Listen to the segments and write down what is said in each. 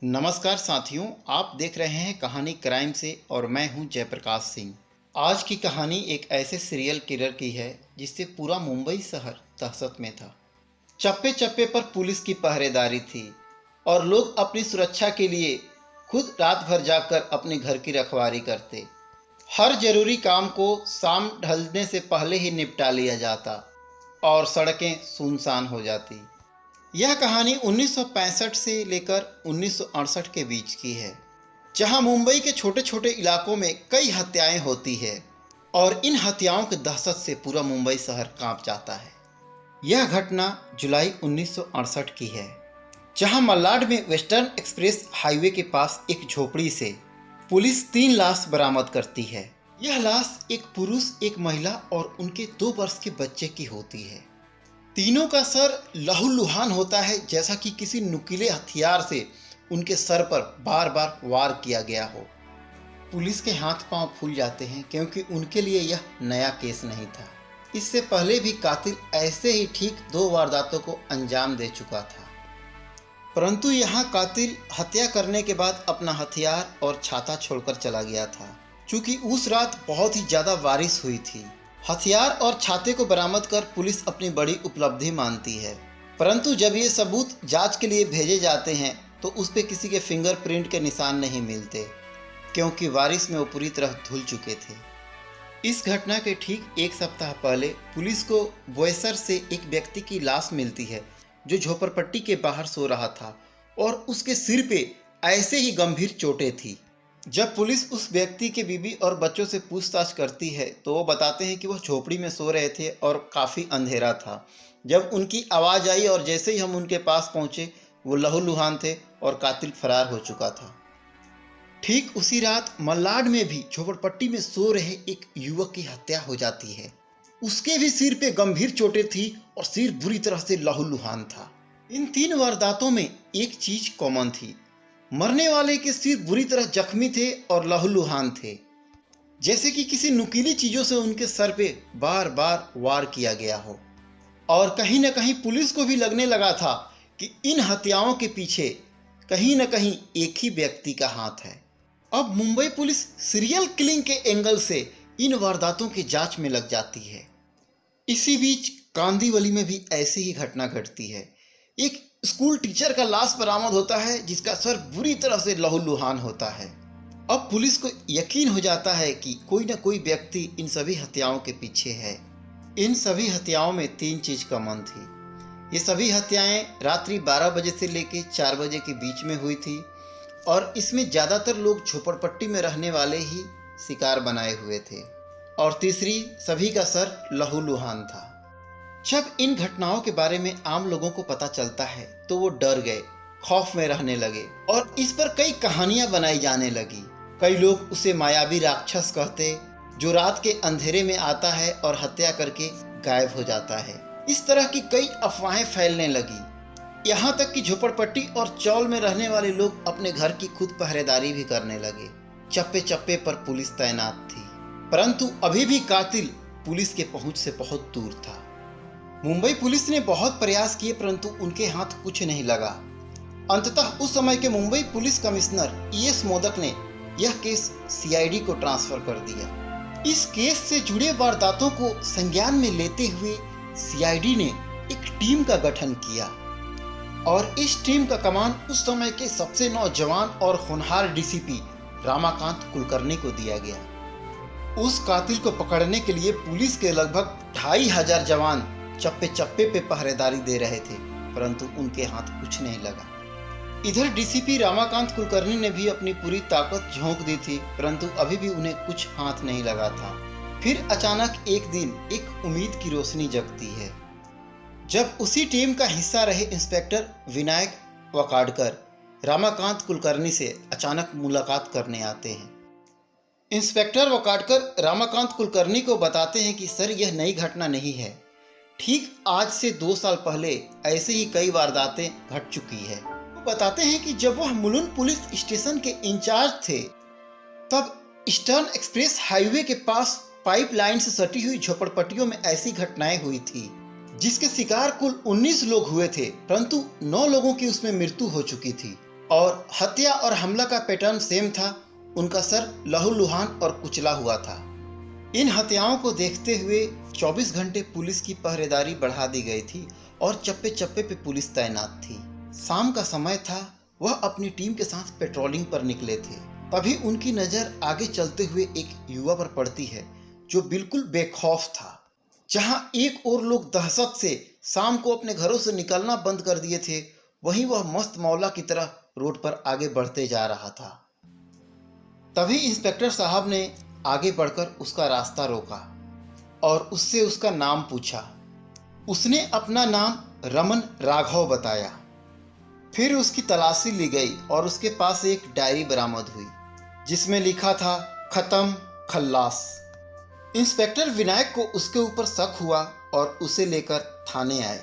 नमस्कार साथियों, आप देख रहे हैं कहानी क्राइम से और मैं हूं जयप्रकाश सिंह। आज की कहानी एक ऐसे सीरियल किलर की है जिससे पूरा मुंबई शहर दहशत में था। चप्पे चप्पे पर पुलिस की पहरेदारी थी और लोग अपनी सुरक्षा के लिए खुद रात भर जागकर अपने घर की रखवाली करते। हर जरूरी काम को शाम ढलने से पहले ही निपटा लिया जाता और सड़कें सुनसान हो जाती। यह कहानी 1965 से लेकर 1968 के बीच की है, जहां मुंबई के छोटे छोटे इलाकों में कई हत्याएं होती है और इन हत्याओं की दहशत से पूरा मुंबई शहर कांप जाता है। यह घटना जुलाई 1968 की है, जहां मल्लाड में वेस्टर्न एक्सप्रेस हाईवे के पास एक झोपड़ी से पुलिस 3 लाश बरामद करती है। यह लाश एक पुरुष, एक महिला और उनके 2 वर्ष के बच्चे की होती है। तीनों का सर लहूलुहान होता है, जैसा कि किसी नुकीले हथियार से उनके सर पर बार बार वार किया गया हो। पुलिस के हाथ पांव फूल जाते हैं क्योंकि उनके लिए यह नया केस नहीं था। इससे पहले भी कातिल ऐसे ही ठीक 2 वारदातों को अंजाम दे चुका था, परंतु यहाँ कातिल हत्या करने के बाद अपना हथियार और छाता छोड़कर चला गया था। चूँकि उस रात बहुत ही ज़्यादा बारिश हुई थी, हथियार और छाते को बरामद कर पुलिस अपनी बड़ी उपलब्धि मानती है। परंतु जब ये सबूत जांच के लिए भेजे जाते हैं तो उस पर किसी के फिंगरप्रिंट के निशान नहीं मिलते, क्योंकि बारिश में वो पूरी तरह धुल चुके थे। इस घटना के ठीक 1 सप्ताह पहले पुलिस को बोईसर से एक व्यक्ति की लाश मिलती है, जो झोपड़पट्टी के बाहर सो रहा था और उसके सिर पे ऐसे ही गंभीर चोटें थी। जब पुलिस उस व्यक्ति के बीवी और बच्चों से पूछताछ करती है तो वो बताते हैं कि वह झोपड़ी में सो रहे थे और काफ़ी अंधेरा था। जब उनकी आवाज़ आई और जैसे ही हम उनके पास पहुंचे, वो लहूलुहान थे और कातिल फरार हो चुका था। ठीक उसी रात मल्लाड में भी झोपड़पट्टी में सो रहे एक युवक की हत्या हो जाती है। उसके भी सिर पे गंभीर चोटें थी और सिर बुरी तरह से लहूलुहान था। इन 3 वारदातों में एक चीज कॉमन थी, मरने वाले के सिर बुरी तरह जख्मी थे और लहूलुहान थे, जैसे कि किसी नुकीली चीज़ों से उनके सर पे बार बार वार किया गया हो। और कहीं न कहीं पुलिस को भी लगने लगा था कि इन हत्याओं के पीछे कहीं न कहीं एक ही व्यक्ति का हाथ है। अब मुंबई पुलिस सीरियल किलिंग के एंगल से इन वारदातों की जांच में लग जाती है। इसी बीच कांदीवली में भी ऐसी ही घटना घटती है। एक स्कूल टीचर का लाश बरामद होता है जिसका सर बुरी तरह से लहूलुहान होता है। अब पुलिस को यकीन हो जाता है कि कोई न कोई व्यक्ति इन सभी हत्याओं के पीछे है। इन सभी हत्याओं में 3 चीज कॉमन थी। ये सभी हत्याएं रात्रि 12 बजे से लेकर 4 बजे के बीच में हुई थी और इसमें ज़्यादातर लोग झोपड़पट्टी में रहने वाले ही शिकार बनाए हुए थे। और तीसरी, सभी का सर लहूलुहान था। जब इन घटनाओं के बारे में आम लोगों को पता चलता है तो वो डर गए, खौफ में रहने लगे और इस पर कई कहानियां बनाई जाने लगी। कई लोग उसे मायावी राक्षस कहते, जो रात के अंधेरे में आता है और हत्या करके गायब हो जाता है। इस तरह की कई अफवाहें फैलने लगी। यहाँ तक कि झोपड़पट्टी और चौल में रहने वाले लोग अपने घर की खुद पहरेदारी भी करने लगे। चप्पे चप्पे पर पुलिस तैनात थी, परंतु अभी भी कातिल पुलिस के पहुंच से बहुत दूर था। मुंबई पुलिस ने बहुत प्रयास किए, परंतु उनके हाथ कुछ नहीं लगा। अंततः उस समय के Mumbai police commissioner ES modak ने यह केस CID को ट्रांसफर कर दिया। इस केस से जुड़े वारदातों को संज्ञान में लेते हुए CID ने एक टीम का गठन किया और इस टीम का कमान उस समय के सबसे नौजवान और होनहार DCP रामाकांत कुलकर्णी को दिया गया। उस कातिल को पकड़ने के लिए पुलिस के लगभग 2500 जवान चप्पे चप्पे पे पहरेदारी दे रहे थे, परंतु उनके हाथ कुछ नहीं लगा। इधर DCP रामाकांत कुलकर्णी ने भी अपनी पूरी ताकत झोंक दी थी, परंतु अभी भी उन्हें कुछ हाथ नहीं लगा था। फिर अचानक एक दिन एक उम्मीद की रोशनी जगती है, जब उसी टीम का हिस्सा रहे इंस्पेक्टर विनायक वकाडकर रामाकांत कुलकर्णी से अचानक मुलाकात करने आते हैं। इंस्पेक्टर वकाडकर रामाकांत कुलकर्णी को बताते हैं कि सर, यह नई घटना नहीं है। ठीक आज से 2 साल पहले ऐसे ही कई वारदातें घट चुकी है। वो बताते हैं कि जब वह मुलुंड पुलिस स्टेशन के इंचार्ज थे, तब ईस्टर्न एक्सप्रेस हाईवे के पास पाइपलाइन से सटी हुई झोपड़पट्टियों में ऐसी घटनाएं हुई थी, जिसके शिकार कुल 19 लोग हुए थे, परंतु 9 लोगों की उसमें मृत्यु हो चुकी थी और हत्या और हमला का पैटर्न सेम था। उनका सर लहूलुहान और कुचला हुआ था। इन हत्याओं को देखते हुए 24 घंटे पुलिस की पहरेदारी बढ़ा दी गई थी और चप्पे चप्पे पे पुलिस तैनात थी। शाम का समय था, वह अपनी टीम के साथ पेट्रोलिंग पर निकले थे। तभी उनकी नज़र आगे चलते हुए एक युवा पर पड़ती है जो बिल्कुल बेखौफ था। जहां एक और लोग दहशत से शाम को अपने घरों से निकलना बंद कर दिए थे, वहीं वह मस्त मौला की तरह रोड पर आगे बढ़ते जा रहा था। तभी इंस्पेक्टर साहब ने आगे बढ़कर उसका रास्ता रोका और उससे उसका नाम पूछा। उसने अपना नाम रमन राघव बताया। फिर उसकी तलाशी ली गई और उसके पास एक डायरी बरामद हुई जिसमें लिखा था खत्म खल्लास। इंस्पेक्टर विनायक को उसके ऊपर शक हुआ और उसे लेकर थाने आए।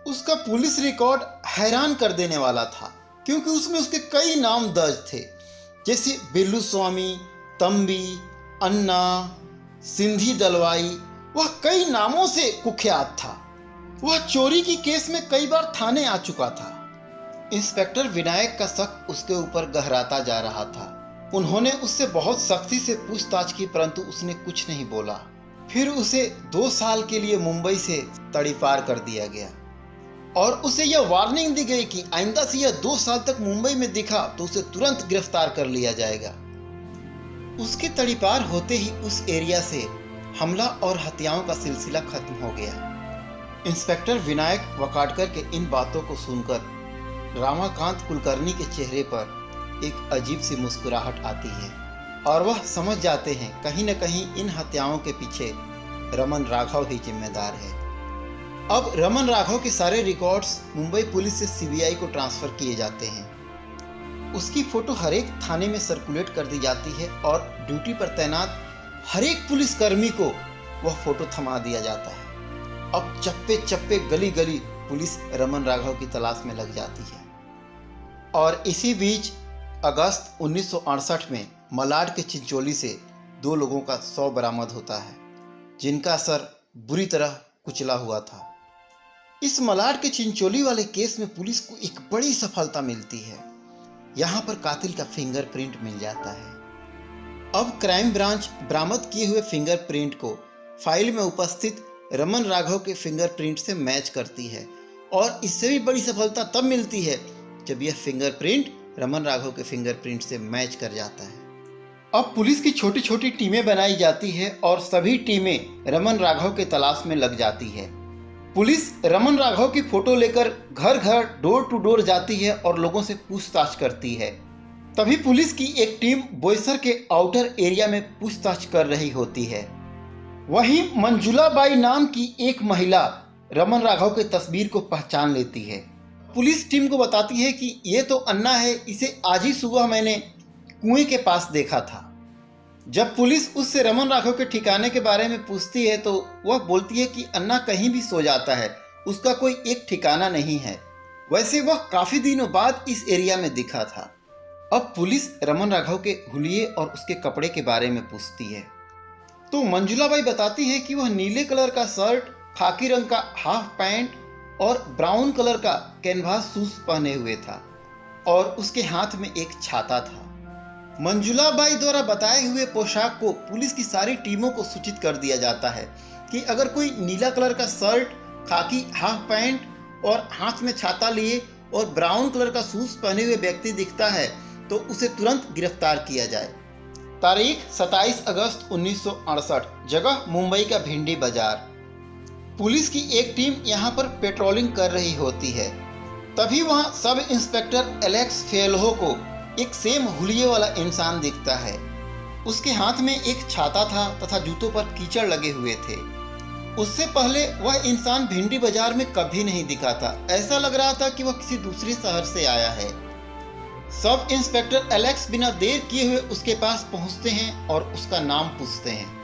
उसका पुलिस रिकॉर्ड हैरान कर देने वाला था, क्योंकि उसमें उसके कई नाम दर्ज थे, जैसे बिल्लू स्वामी, तंबी, अन्ना, सिंधी दलवाई। वह कई नामों से कुख्यात था। वह चोरी की केस में कई बार थाने आ चुका था। इंस्पेक्टर विनायक का शक उसके ऊपर गहराता जा रहा था। उन्होंने उससे बहुत सख्ती से पूछताछ की, परंतु उसने कुछ नहीं बोला। फिर उसे 2 साल के लिए मुंबई से तड़ीपार कर दिया गया और उसे यह वार्निंग दी गई कि आइंदा से यह 2 साल तक मुंबई में दिखा तो उसे तुरंत गिरफ्तार कर लिया जाएगा। उसके तड़ीपार होते ही उस एरिया से हमला और हत्याओं का सिलसिला खत्म हो गया। इंस्पेक्टर विनायक वकाटकर के इन बातों को सुनकर रामाकांत कुलकर्णी के चेहरे पर एक अजीब सी मुस्कुराहट आती है और वह समझ जाते हैं कहीं न कहीं इन हत्याओं के पीछे रमन राघव ही जिम्मेदार है। अब रमन राघव के सारे रिकॉर्ड्स मुंबई पुलिस से सीबीआई को ट्रांसफर किए जाते हैं। उसकी फोटो हर एक थाने में सर्कुलेट कर दी जाती है और ड्यूटी पर तैनात हर एक पुलिसकर्मी को वह फोटो थमा दिया जाता है। अब चप्पे चप्पे गली गली पुलिस रमन राघव की तलाश में लग जाती है। और इसी बीच अगस्त 1968 में मलाड के चिंचोली से 2 लोगों का शव बरामद होता है, जिनका सर बुरी तरह कुचला हुआ था। इस मलाड के चिंचोली वाले केस में पुलिस को एक बड़ी सफलता मिलती है। यहाँ पर कातिल का फिंगरप्रिंट मिल जाता है। अब क्राइम ब्रांच बरामद किए हुए फिंगरप्रिंट को फाइल में उपस्थित रमन राघव के फिंगरप्रिंट से मैच करती है और इससे भी बड़ी सफलता तब मिलती है जब यह फिंगरप्रिंट रमन राघव के फिंगरप्रिंट से मैच कर जाता है। अब पुलिस की छोटी छोटी टीमें बनाई जाती है और सभी टीमें रमन राघव के तलाश में लग जाती है। पुलिस रमन राघव की फोटो लेकर घर घर डोर टू डोर जाती है और लोगों से पूछताछ करती है। तभी पुलिस की एक टीम बोईसर के आउटर एरिया में पूछताछ कर रही होती है। वहीं मंजुला बाई नाम की एक महिला रमन राघव की तस्वीर को पहचान लेती है। पुलिस टीम को बताती है कि ये तो अन्ना है, इसे आज ही सुबह मैंने कुएं के पास देखा था। जब पुलिस उससे रमन राघव के ठिकाने के बारे में पूछती है तो वह बोलती है कि अन्ना कहीं भी सो जाता है, उसका कोई एक ठिकाना नहीं है। वैसे वह काफी दिनों बाद इस एरिया में दिखा था। अब पुलिस रमन राघव के हुलिये और उसके कपड़े के बारे में पूछती है तो मंजुला बाई बताती है कि वह नीले कलर का शर्ट, खाकी रंग का हाफ पैंट और ब्राउन कलर का कैनवास शूज पहने हुए था और उसके हाथ में एक छाता था। मंजुला बाई द्वारा बताए हुए पोशाक को पुलिस की सारी टीमों को सूचित कर दिया जाता है कि अगर कोई नीला कलर का शर्ट, खाकी हाफ पैंट और हाथ में छाता लिए और ब्राउन कलर का शूज पहने हुए व्यक्ति दिखता है तो उसे तुरंत गिरफ्तार किया जाए। तारीख 27 अगस्त 1968, जगह मुंबई का भिंडी बाजार। पुलिस की एक टीम यहाँ पर पेट्रोलिंग कर रही होती है। तभी वहाँ सब इंस्पेक्टर एलेक्स फेल्हो को एक सेम हुलिये वाला इंसान दिखता है। उसके हाथ में एक छाता था तथा जूतों पर कीचड़ लगे हुए थे। उससे पहले वह इंसान भिंडी बाजार में कभी नहीं दिखा था। ऐसा लग रहा था कि वह किसी दूसरे शहर से आया है। सब इंस्पेक्टर एलेक्स बिना देर किए हुए उसके पास पहुंचते हैं और उसका नाम पूछते हैं।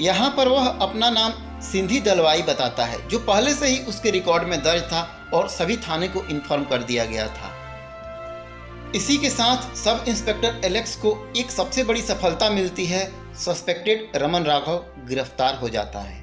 यहाँ पर वह अपना नाम सिंधी दलवाई बताता है, जो पहले से ही उसके रिकॉर्ड में दर्ज था और सभी थाने को इन्फॉर्म कर दिया गया था। इसी के साथ सब इंस्पेक्टर एलेक्स को एक सबसे बड़ी सफलता मिलती है। सस्पेक्टेड रमन राघव गिरफ्तार हो जाता है।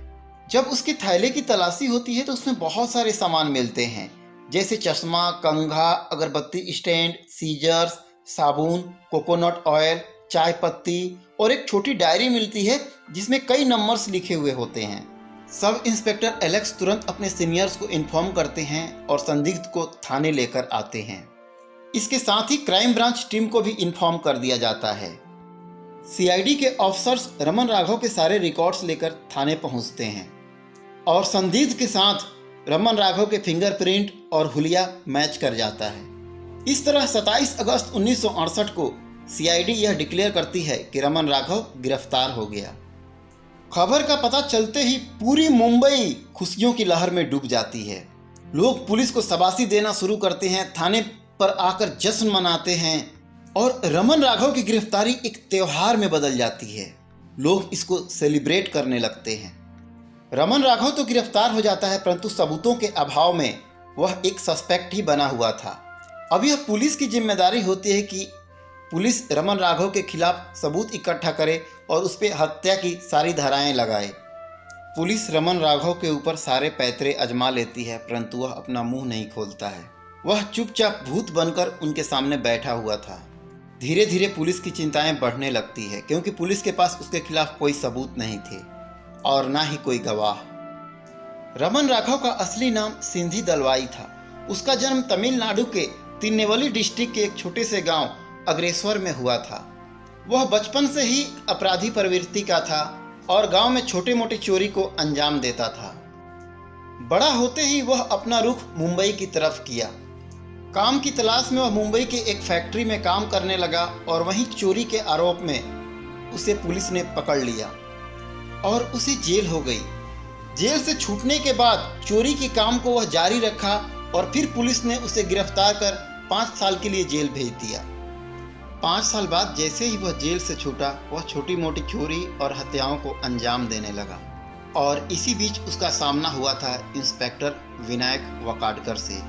जब उसके थैले की तलाशी होती है तो उसमें बहुत सारे सामान मिलते हैं, जैसे चश्मा, कंघा, अगरबत्ती स्टैंड, सीजर्स, साबुन, कोकोनट ऑयल, चाय पत्ती और एक छोटी डायरी मिलती है जिसमें कई नंबर्स लिखे हुए होते हैं। सब इंस्पेक्टर एलेक्स तुरंत अपने सीनियर्स को इन्फॉर्म करते हैं और संदिग्ध को थाने लेकर आते हैं। इसके साथ ही क्राइम ब्रांच टीम को भी इन्फॉर्म कर दिया जाता है। सीआईडी के ऑफिसर्स रमन राघव के सारे रिकॉर्ड्स लेकर थाने पहुंचते हैं और संदिग्ध के साथ रमन राघव के फिंगरप्रिंट और हुलिया मैच कर जाता है। इस तरह 27 अगस्त 1968 को सीआईडी यह डिक्लेयर करती है कि रमन राघव गिरफ्तार हो गया। खबर का पता चलते ही पूरी मुंबई खुशियों की लहर में डूब जाती है। लोग पुलिस को शाबाशी देना शुरू करते हैं, थाने पर आकर जश्न मनाते हैं और रमन राघव की गिरफ्तारी एक त्योहार में बदल जाती है। लोग इसको सेलिब्रेट करने लगते हैं। रमन राघव तो गिरफ्तार हो जाता है, परंतु सबूतों के अभाव में वह एक सस्पेक्ट ही बना हुआ था। अब यह पुलिस की जिम्मेदारी होती है कि पुलिस रमन राघव के खिलाफ सबूत इकट्ठा करे और उस पर हत्या की सारी धाराएं लगाए। पुलिस रमन राघव के ऊपर सारे पैतरे आजमा लेती है, परंतु वह अपना मुंह नहीं खोलता है। वह चुपचाप भूत बनकर उनके सामने बैठा हुआ था। धीरे धीरे पुलिस की चिंताएं बढ़ने लगती है, क्योंकि पुलिस के पास उसके खिलाफ कोई सबूत नहीं थे और ना ही कोई गवाह। रमन राघव का असली नाम सिंधी दलवाई था। उसका जन्म तमिलनाडु के तिन्नेवली डिस्ट्रिक्ट के एक छोटे से गांव अग्रेसर में हुआ था। वह बचपन से ही अपराधी प्रवृत्ति का था और गांव में छोटे मोटे चोरी को अंजाम देता था। बड़ा होते ही वह अपना रुख मुंबई की तरफ किया। काम की तलाश में वह मुंबई के एक फैक्ट्री में काम करने लगा और वहीं चोरी के आरोप में उसे पुलिस ने पकड़ लिया और उसे जेल हो गई। जेल से छूटने के बाद चोरी के काम को वह जारी रखा और फिर पुलिस ने उसे गिरफ्तार कर 5 साल के लिए जेल भेज दिया। 5 साल बाद जैसे ही वह जेल से छूटा, वह छोटी मोटी चोरी और हत्याओं को अंजाम देने लगा और इसी बीच उसका सामना हुआ था इंस्पेक्टर विनायक वकाडकर से,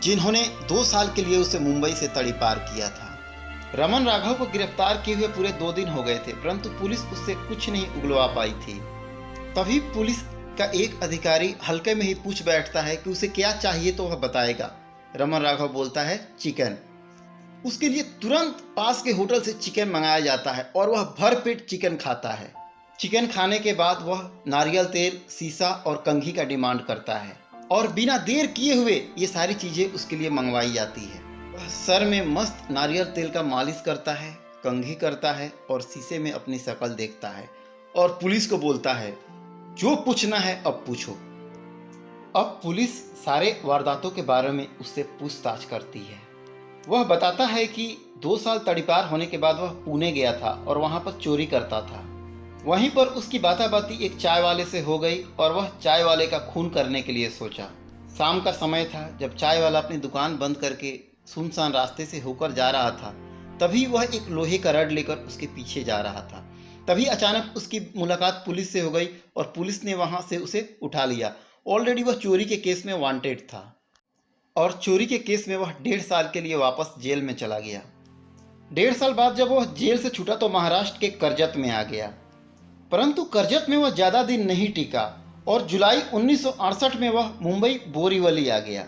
जिन्होंने 2 साल के लिए उसे मुंबई से तड़ीपार किया था। रमन राघव को गिरफ्तार किए हुए पूरे 2 दिन हो गए थे, परंतु पुलिस उससे कुछ नहीं उगलवा पाई थी। तभी पुलिस का एक अधिकारी हल्के में ही पूछ बैठता है कि उसे क्या चाहिए तो वह बताएगा। रमन राघव बोलता है चिकन। उसके लिए तुरंत पास के होटल से चिकन मंगाया जाता है और वह भरपेट चिकन खाता है। चिकन खाने के बाद वह नारियल तेल, शीशा और कंघी का डिमांड करता है और बिना देर किए हुए ये सारी चीज़ें उसके लिए मंगवाई जाती है। वह सर में मस्त नारियल तेल का मालिश करता है, कंघी करता है और शीशे में अपनी शक्ल देखता है और पुलिस को बोलता है जो पूछना है अब पूछो। अब पुलिस सारे वारदातों के बारे में उससे पूछताछ करती है। वह बताता है कि 2 साल तड़ीपार होने के बाद वह पुणे गया था और वहां पर चोरी करता था। वहीं पर उसकी बाताबाती एक चाय वाले से हो गई और वह चाय वाले का खून करने के लिए सोचा। शाम का समय था, जब चाय वाला अपनी दुकान बंद करके सुनसान रास्ते से होकर जा रहा था, तभी वह एक लोहे का रड लेकर उसके पीछे जा रहा था। तभी अचानक उसकी मुलाकात पुलिस से हो गई और पुलिस ने वहां से उसे उठा लिया। ऑलरेडी वह चोरी के केस में वांटेड था और चोरी के केस में वह 1.5 साल के लिए वापस जेल में चला गया। 1.5 साल बाद जब वह जेल से छूटा तो महाराष्ट्र के कर्जत में आ गया, परंतु कर्जत में वह ज़्यादा दिन नहीं टिका और जुलाई 1968 में वह मुंबई बोरीवली आ गया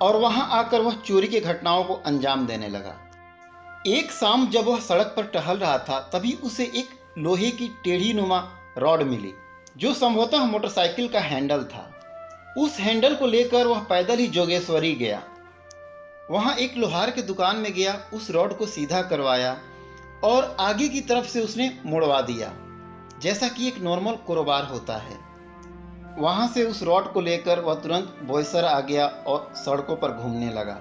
और वहां आकर वह चोरी की घटनाओं को अंजाम देने लगा। एक शाम जब वह सड़क पर टहल रहा था, तभी उसे एक लोहे की टेढ़ी नुमा रॉड मिली जो संभवतः मोटरसाइकिल का हैंडल था। उस हैंडल को लेकर वह पैदल ही जोगेश्वरी गया। वहां एक लोहार के दुकान में गया, उस रॉड को सीधा करवाया और आगे की तरफ से उसने मुड़वा दिया, जैसा कि एक नॉर्मल कारोबार होता है। वहां से उस रॉड को लेकर वह तुरंत बोईसर आ गया और सड़कों पर घूमने लगा।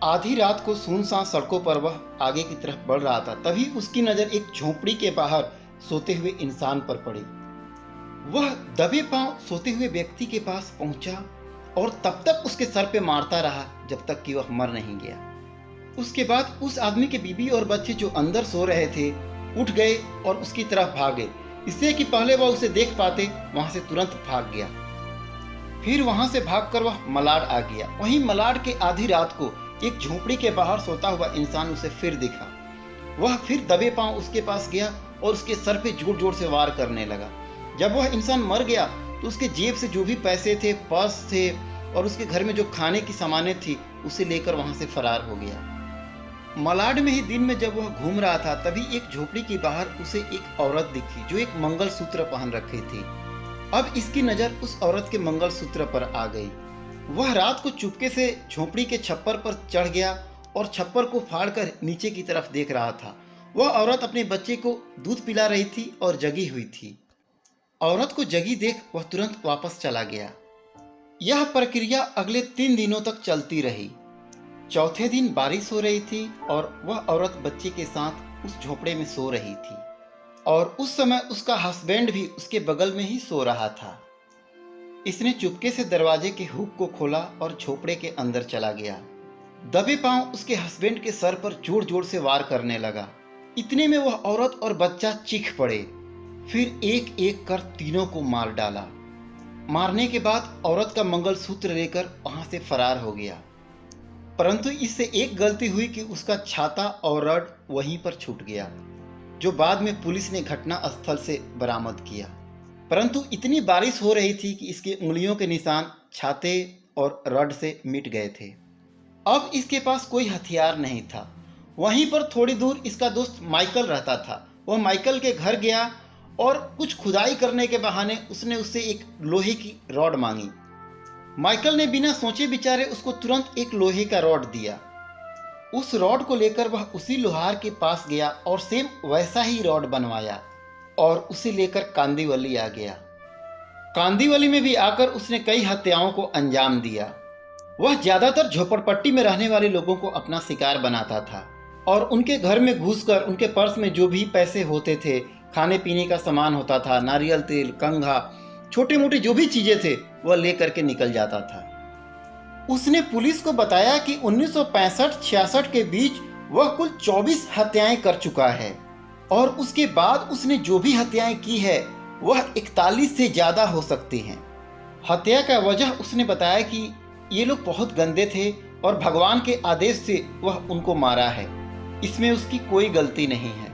आधी रात को सुनसान सड़कों पर वह आगे की तरफ बढ़ रहा था, तभी उसकी नज़र एक झोपड़ी के बाहर सोते हुए इंसान पर पड़ी। वह दबे पांव सोते हुए व्यक्ति के पास पहुंचा और तब तक उसके सर पे मारता रहा जब तक कि वह मर नहीं गया। उसके बाद उस आदमी के बीबी और बच्चे जो अंदर सो रहे थे उठ गए और उसकी तरफ भागे, इससे कि पहले वह उसे देख पाते। वहां से तुरंत भाग गया। फिर वहां से भागकर वह मलाड आ गया। वहीं मलाड के आधी रात को एक झोपड़ी के बाहर सोता हुआ इंसान उसे फिर दिखा। वह फिर दबे पांव उसके पास गया और उसके सर पे जोर जोर से वार करने लगा। जब वह इंसान मर गया तो उसके जेब से जो भी पैसे थे, पर्स थे और उसके घर में जो खाने की सामानें थी उसे लेकर वहां से फरार हो गया। मलाड में ही दिन में जब वह घूम रहा था तभी एक झोपड़ी के बाहर उसे एक औरत दिखी जो एक मंगलसूत्र पहन रखी थी। अब इसकी नजर उस औरत के मंगलसूत्र पर आ गई। वह रात को चुपके से झोपड़ी के छप्पर पर चढ़ गया और छप्पर को फाड़कर नीचे की तरफ देख रहा था। वह औरत अपने बच्चे को दूध पिला रही थी और जगी हुई थी। औरत को जगी देख वह तुरंत वापस चला गया। यह प्रक्रिया अगले 3 दिनों तक चलती रही। चौथे दिन बारिश हो रही थी और वह औरत बच्चे के साथ उस झोपड़े में सो रही थी और उस समय उसका हस्बैंड भी उसके बगल में ही सो रहा था। इसने चुपके से दरवाजे के हुक को खोला और झोपड़े के अंदर चला गया। दबे पांव उसके हस्बैंड के सर पर जोर जोर से वार करने लगा। इतने में वह औरत और बच्चा चीख पड़े। फिर एक एक कर तीनों को मार डाला। मारने के बाद औरत का मंगलसूत्र लेकर वहां से फरार हो गया। परंतु इससे एक गलती हुई कि उसका छाता और रड वहीं पर छूट गया, जो बाद में पुलिस ने घटना स्थल से बरामद किया। परंतु इतनी बारिश हो रही थी कि इसके उंगलियों के निशान छाते और रड से मिट गए थे। अब इसके पास कोई हथियार नहीं था। वहीं पर थोड़ी दूर इसका दोस्त माइकल रहता था। वह माइकल के घर गया और कुछ खुदाई करने के बहाने उसने उससे एक लोहे की रॉड मांगी। माइकल ने बिना सोचे विचारे उसको तुरंत एक लोहे का रॉड दिया। उस रॉड को लेकर वह उसी लोहार के पास गया और सेम वैसा ही रॉड बनवाया और उसे लेकर कांदीवली आ गया। कांदीवली में भी आकर उसने कई हत्याओं को अंजाम दिया। वह ज्यादातर झोपड़पट्टी में रहने वाले लोगों को अपना शिकार बनाता था और उनके घर में घुसकर उनके पर्स में जो भी पैसे होते थे, खाने पीने का सामान होता था, नारियल तेल, कंघा, छोटे मोटे जो भी चीजें थे, वह लेकर के निकल जाता था। उसने पुलिस को बताया कि 1965-66 के बीच वह कुल 24 हत्याएं कर चुका है और उसके बाद उसने जो भी हत्याएं की है वह 41 से ज्यादा हो सकती हैं। हत्या का वजह उसने बताया कि ये लोग बहुत गंदे थे और भगवान के आदेश से वह उनको मारा है, इसमें उसकी कोई गलती नहीं है।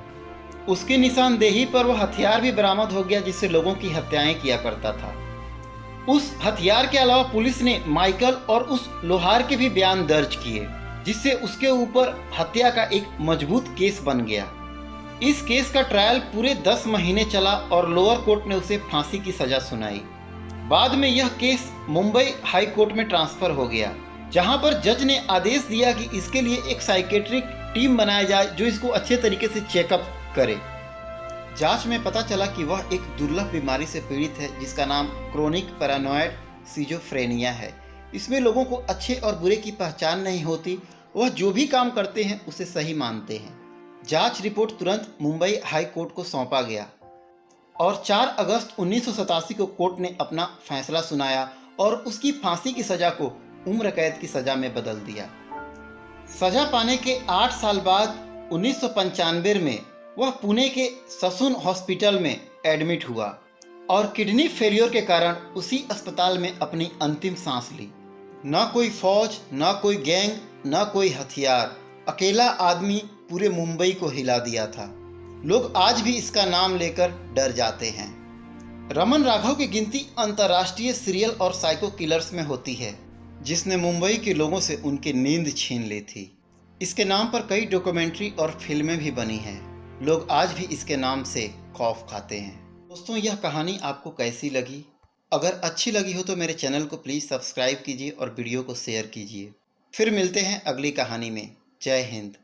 उसकी निशानदेही पर वह हथियार भी बरामद हो गया जिससे लोगों की हत्याएं किया करता था। उस हथियार के अलावा पुलिस ने माइकल और उस लोहार के भी बयान दर्ज किए, जिससे उसके ऊपर हत्या का एक मजबूत केस बन गया। इस केस का ट्रायल पूरे 10 महीने चला और लोअर कोर्ट ने उसे फांसी की सजा सुनाई। बाद में यह केस मुंबई हाई कोर्ट में ट्रांसफर हो गया, जहां पर जज ने आदेश दिया कि इसके लिए एक साइकेट्रिक टीम बनाया जाए जो इसको अच्छे तरीके से चेकअप करे। जांच में पता चला कि वह एक दुर्लभ बीमारी से पीड़ित है जिसका नाम क्रोनिक पैरानॉइड सिजोफ्रेनिया है। इसमें लोगों को अच्छे और बुरे की पहचान नहीं होती। वह जो भी काम करते हैं उसे सही मानते हैं। जांच रिपोर्ट तुरंत मुंबई हाई कोर्ट को सौंपा गया और 4 अगस्त 1987 को कोर्ट ने अपना फैसला सुनाया और उसकी फांसी की सजा को उम्र कैद की सजा में बदल दिया। सजा पाने के 8 साल बाद 1995 में वह पुणे के ससून हॉस्पिटल में एडमिट हुआ और किडनी फेलियर के कारण उसी अस्पताल में अपनी अंतिम सांस ली। न कोई फौज, न कोई गैंग, न कोई हथियार, अकेला आदमी पूरे मुंबई को हिला दिया था। लोग आज भी इसका नाम लेकर डर जाते हैं। रमन राघव की गिनती अंतर्राष्ट्रीय सीरियल और साइको किलर्स में होती है, जिसने मुंबई के लोगों से उनकी नींद छीन ली थी। इसके नाम पर कई डॉक्यूमेंट्री और फिल्में भी बनी हैं। लोग आज भी इसके नाम से खौफ खाते हैं। दोस्तों, यह कहानी आपको कैसी लगी? अगर अच्छी लगी हो तो मेरे चैनल को प्लीज़ सब्सक्राइब कीजिए और वीडियो को शेयर कीजिए। फिर मिलते हैं अगली कहानी में। जय हिंद।